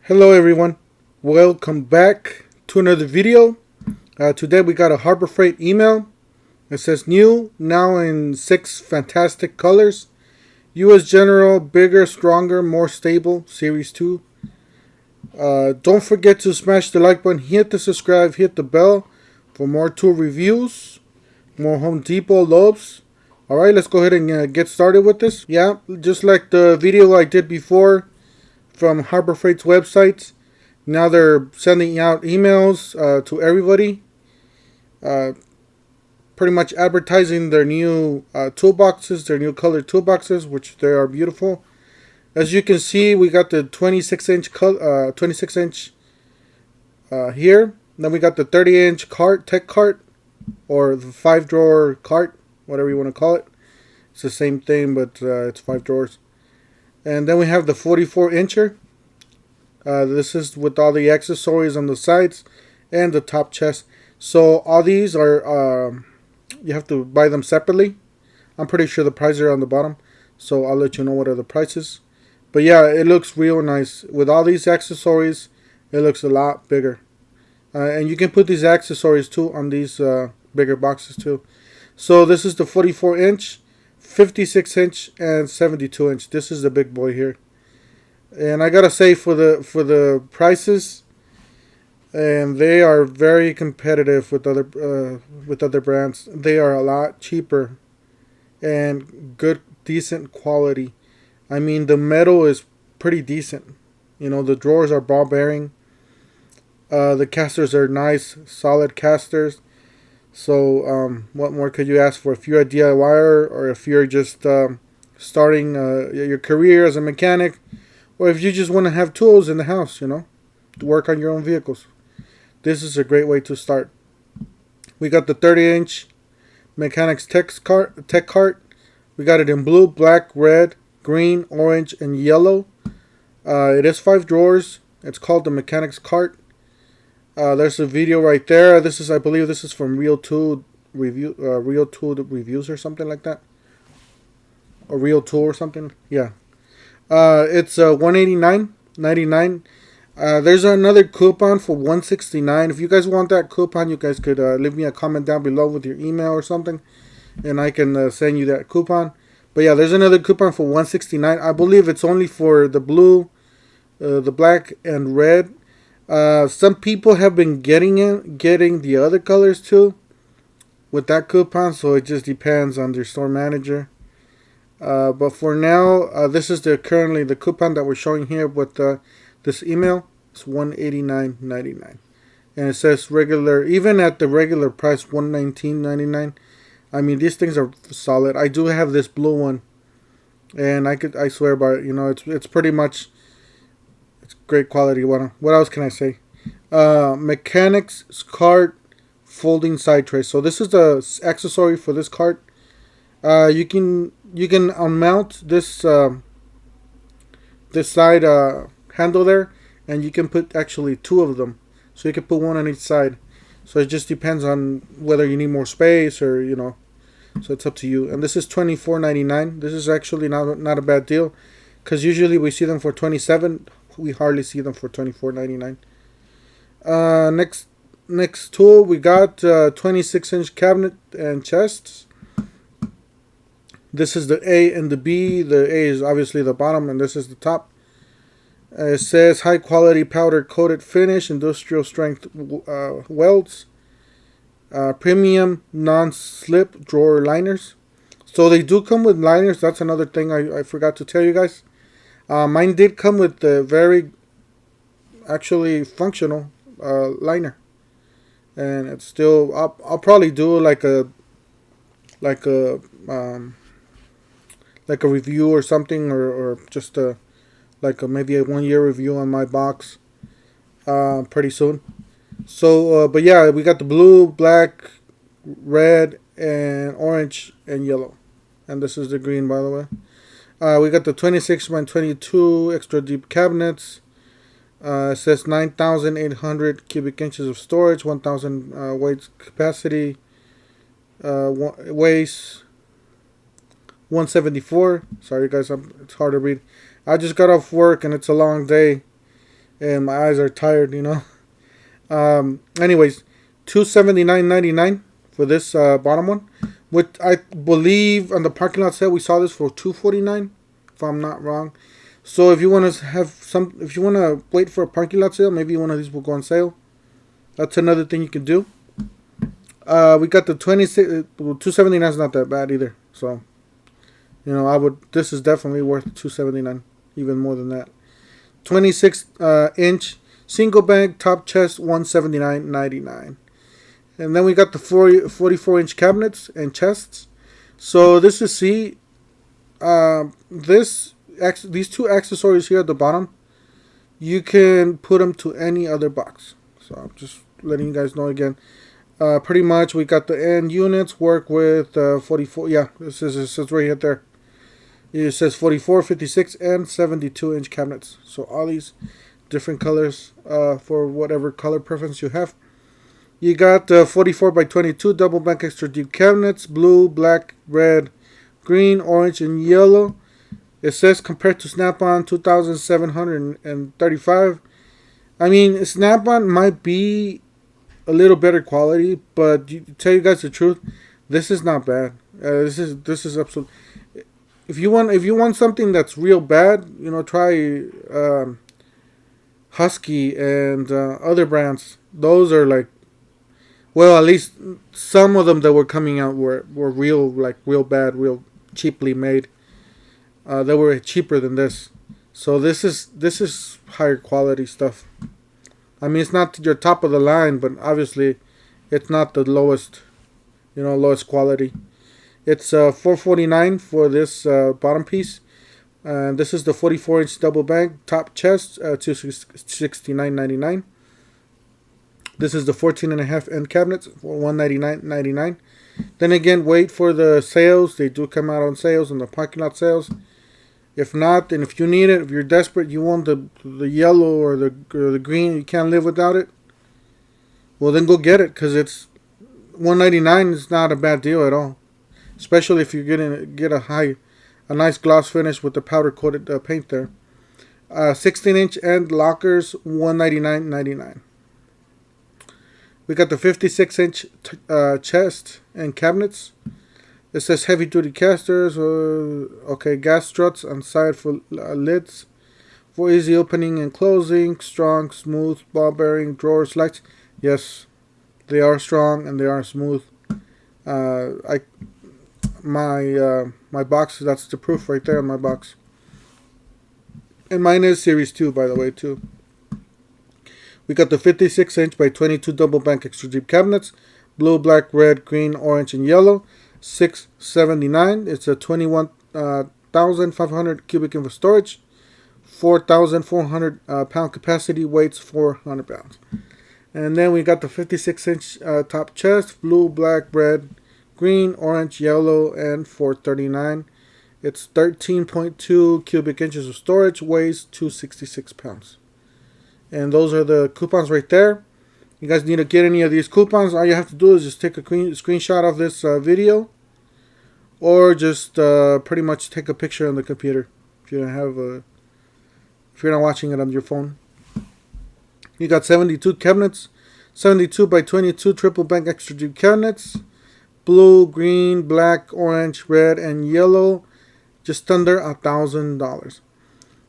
Hello everyone, welcome back to another video. Today we got a Harbor Freight email. It says new, now in 6 fantastic colors. US General, bigger, stronger, more stable, Series 2. Don't forget to smash the like button, hit the subscribe, hit the bell for more tool reviews, more Home Depot lobes. Alright, let's go ahead and get started with this. Yeah, just like the video I did before from Harbor Freight's website. Now they're sending out emails to everybody, pretty much advertising their new toolboxes, their new colored toolboxes, which they are beautiful. As you can see, we got the 26-inch here. Then we got the 30-inch cart, tech cart, or the 5-drawer cart, whatever you want to call it. It's the same thing, but it's 5 drawers. And then we have the 44-incher. This is with all the accessories on the sides and the top chest. So all these are, you have to buy them separately. I'm pretty sure the prices are on the bottom. So I'll let you know what are the prices. But yeah, it looks real nice. With all these accessories, it looks a lot bigger. And you can put these accessories too on these bigger boxes too. So this is the 44-inch. 56-inch and 72-inch. This is the big boy here, and I gotta say for the prices, and they are very competitive with other brands. They are a lot cheaper and good, decent quality. I mean, the metal is pretty decent. You know, the drawers are ball bearing. The casters are nice, solid casters. So, what more could you ask for? If you're a DIYer, or if you're just starting your career as a mechanic, or if you just want to have tools in the house, you know, to work on your own vehicles, this is a great way to start. We got the 30-inch Mechanics Tech Cart. We got it in blue, black, red, green, orange, and yellow. It is 5 drawers. It's called the Mechanics Cart. There's a video right there. I believe this is from Real Tool Reviews or something like that, or Real Tool or something. Yeah. It's $189.99. There's another coupon for $169. If you guys want that coupon, you guys could leave me a comment down below with your email or something, and I can send you that coupon. But yeah, there's another coupon for $169. I believe it's only for the blue, the black, and red. Some people have been getting the other colors too with that coupon, so it just depends on their store manager. But for now, this is currently the coupon that we're showing here with this email. It's $189.99, and it says regular, even at the regular price, $119.99. I mean, these things are solid. I do have this blue one, and I swear by it. You know, it's pretty much. It's great quality. What else can I say? Mechanics Cart folding side tray. So this is the accessory for this cart. You can unmount this this side handle there, and you can put actually 2 of them. So you can put 1 on each side. So it just depends on whether you need more space, or you know. So it's up to you. And this is $24.99. This is actually not a bad deal, because usually we see them for $27. We hardly see them for $24.99. Next tool, we got 26-inch cabinet and chests. This is the A and the B. The A is obviously the bottom, and this is the top. It says high quality powder coated finish, industrial strength welds, premium non-slip drawer liners. So they do come with liners. That's another thing I forgot to tell you guys. Mine did come with the very actually functional liner, and it's still. I'll probably do like a review or something, or just maybe a 1-year review on my box pretty soon. So, but yeah, we got the blue, black, red, and orange, and yellow, and this is the green, by the way. We got the 26x22 extra deep cabinets. It says 9,800 cubic inches of storage, 1,000 weight capacity, weighs 174. Sorry guys, it's hard to read. I just got off work and it's a long day, and my eyes are tired, you know. Anyways, $279.99 for this bottom one, which I believe on the parking lot sale we saw this for $249, if I'm not wrong. So if you want to if you want to wait for a parking lot sale, maybe one of these will go on sale. That's another thing you can do. We got the 279 is not that bad either. So, you know, this is definitely worth $279, even more than that. 26 inch single bank top chest, $179.99. And then we got the 44 inch cabinets and chests. So this is these two accessories here at the bottom, you can put them to any other box. So I'm just letting you guys know again. Pretty much we got the end units work with 44. Yeah, it says right there. It says 44, 56, and 72 inch cabinets. So all these different colors for whatever color preference you have. You got 44 by 22 double bank extra deep cabinets, blue, black, red, green, orange, and yellow. It says compared to Snap-on 2,735. I mean, Snap-on might be a little better quality, but to tell you guys the truth, this is not bad. This is absolute. If you want something that's real bad, you know, try Husky and other brands. Those are like, well, at least some of them that were coming out were real bad, real cheaply made. They were cheaper than this. So this is higher quality stuff. I mean, it's not your top of the line, but obviously it's not the lowest, lowest quality. It's $449 for this bottom piece. And this is the 44-inch double bank top chest, $269.99. This is the 14.5 end cabinets for $199.99. Then again, wait for the sales. They do come out on sales, on the parking lot sales. If not, and if you need it, if you're desperate, you want the yellow or the green, you can't live without it, well then go get it, because it's $199 is not a bad deal at all. Especially if you get a nice gloss finish with the powder coated paint there. 16-inch end lockers, $199.99. We got the 56-inch chest and cabinets. It says heavy duty casters, gas struts on side for lids, for easy opening and closing, strong, smooth, ball bearing, drawers, lights. Yes, they are strong and they are smooth. My box, that's the proof right there on my box. And mine is Series 2, by the way, too. We got the 56-inch by 22 double bank extra deep cabinets, blue, black, red, green, orange, and yellow. $679. It's a 21,500 cubic inch of storage, 4,400 pound capacity, weights 400 pounds. And then we got the 56-inch top chest, blue, black, red, green, orange, yellow, and $439. It's 13.2 cubic inches of storage, weighs 266 pounds. And those are the coupons right there. You guys need to get any of these coupons, all you have to do is just take a screenshot of this video, or just pretty much take a picture on the computer if you don't have if you're not watching it on your phone. You got 72 cabinets, 72 by 22 triple bank extra deep cabinets, blue, green, black, orange, red, and yellow, just under $1,000.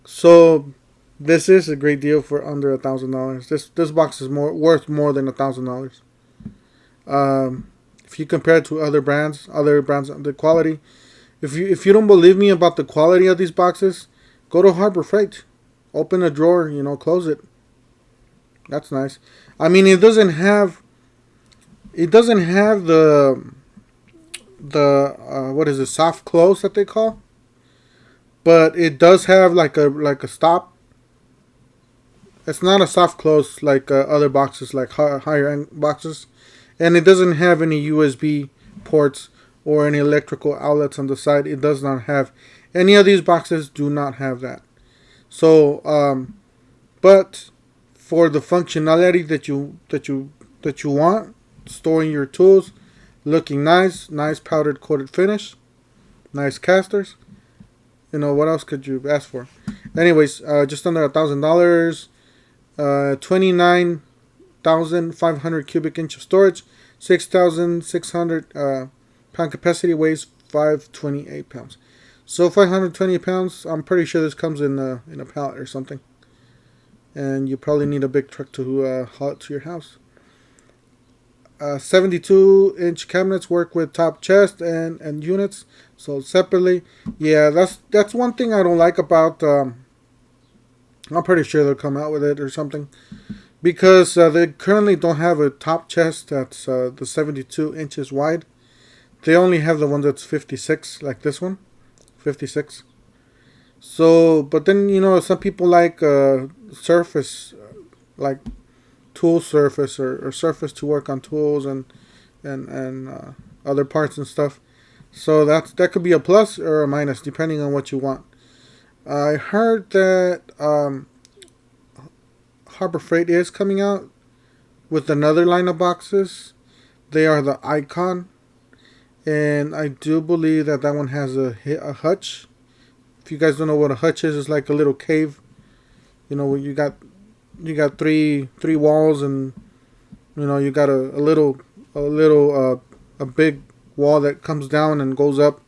So this is a great deal for under $1,000. This box is worth more than $1,000. If you compare it to other brands, the quality. If you don't believe me about the quality of these boxes, go to Harbor Freight, open a drawer, close it. That's nice. I mean, it doesn't have the what is it, soft close that they call, but it does have like a stop. It's not a soft close like other boxes, like higher end boxes. And it doesn't have any USB ports or any electrical outlets on the side. It does not have. Any of these boxes do not have that. So, but for the functionality that you want, storing your tools, looking nice powdered coated finish, nice casters. What else could you ask for? Anyways, just under $1,000. 29,500 cubic inch of storage, 6,600 pound capacity, weighs 528 pounds. So 520 pounds. I'm pretty sure this comes in a pallet or something, and you probably need a big truck to haul it to your house. 72-inch cabinets work with top chest and units sold separately. Yeah, that's one thing I don't like about. I'm pretty sure they'll come out with it or something, because they currently don't have a top chest that's the 72 inches wide. They only have the one that's 56, like this one, 56. So, but then, you know, some people like surface, like tool surface or surface to work on tools and other parts and stuff. So that could be a plus or a minus depending on what you want. I heard that Harbor Freight is coming out with another line of boxes. They are the Icon, and I do believe that one has a hutch. If you guys don't know what a hutch is, it's like a little cave. You know, you got three walls, and you know you got a big wall that comes down and goes up.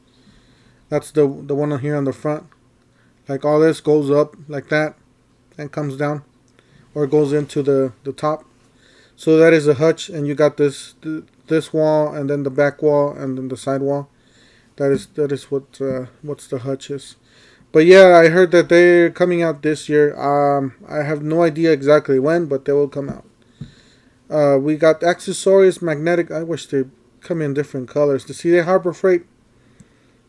That's the one here on the front. Like all this goes up like that and comes down, or goes into the top. So that is a hutch, and you got this wall, and then the back wall, and then the side wall. That is what's the hutch is. But yeah, I heard that they're coming out this year. I have no idea exactly when, but they will come out. We got accessories, magnetic. I wish they come in different colors. To see the Harbor Freight,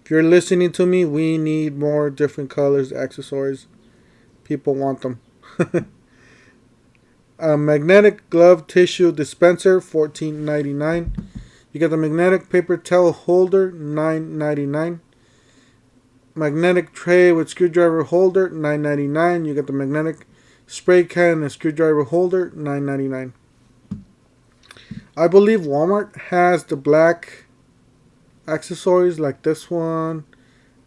if you're listening to me, we need more different colors, accessories. People want them. A magnetic glove tissue dispenser, $14.99. You get the magnetic paper towel holder, $9.99. Magnetic tray with screwdriver holder, $9.99. You get the magnetic spray can and screwdriver holder, $9.99. I believe Walmart has the black accessories like this one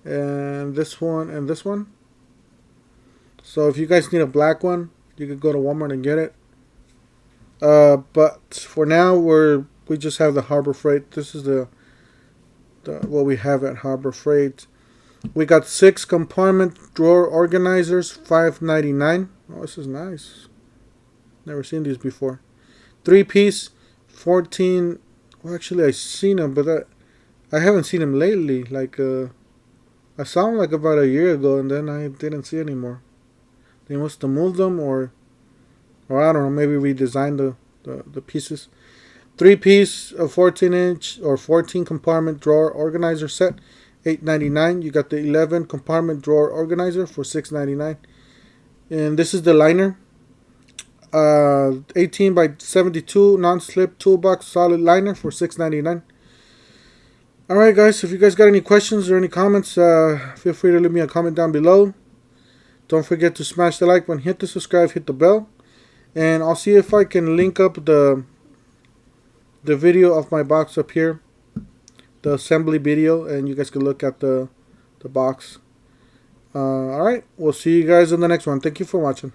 and this one and this one. So if you guys need a black one, you could go to Walmart and get it. But for now, we just have the Harbor Freight. This is the what we have at Harbor Freight. We got 6 compartment drawer organizers, $5.99. Oh, this is nice. Never seen these before. 3-piece, 14. Well, actually, I've seen them, but I haven't seen them lately. Like I saw them like about a year ago, and then I didn't see anymore. They must have moved them, or I don't know, maybe redesigned the pieces. 3-piece, a 14-inch or 14 compartment drawer organizer set, $8.99. You got the 11 compartment drawer organizer for $6.99. And this is the liner. 18 by 72 non-slip toolbox solid liner for $6.99. Alright guys, if you guys got any questions or any comments, feel free to leave me a comment down below. Don't forget to smash the like button, hit the subscribe, hit the bell. And I'll see if I can link up the video of my box up here, the assembly video, and you guys can look at the box. Alright, we'll see you guys in the next one. Thank you for watching.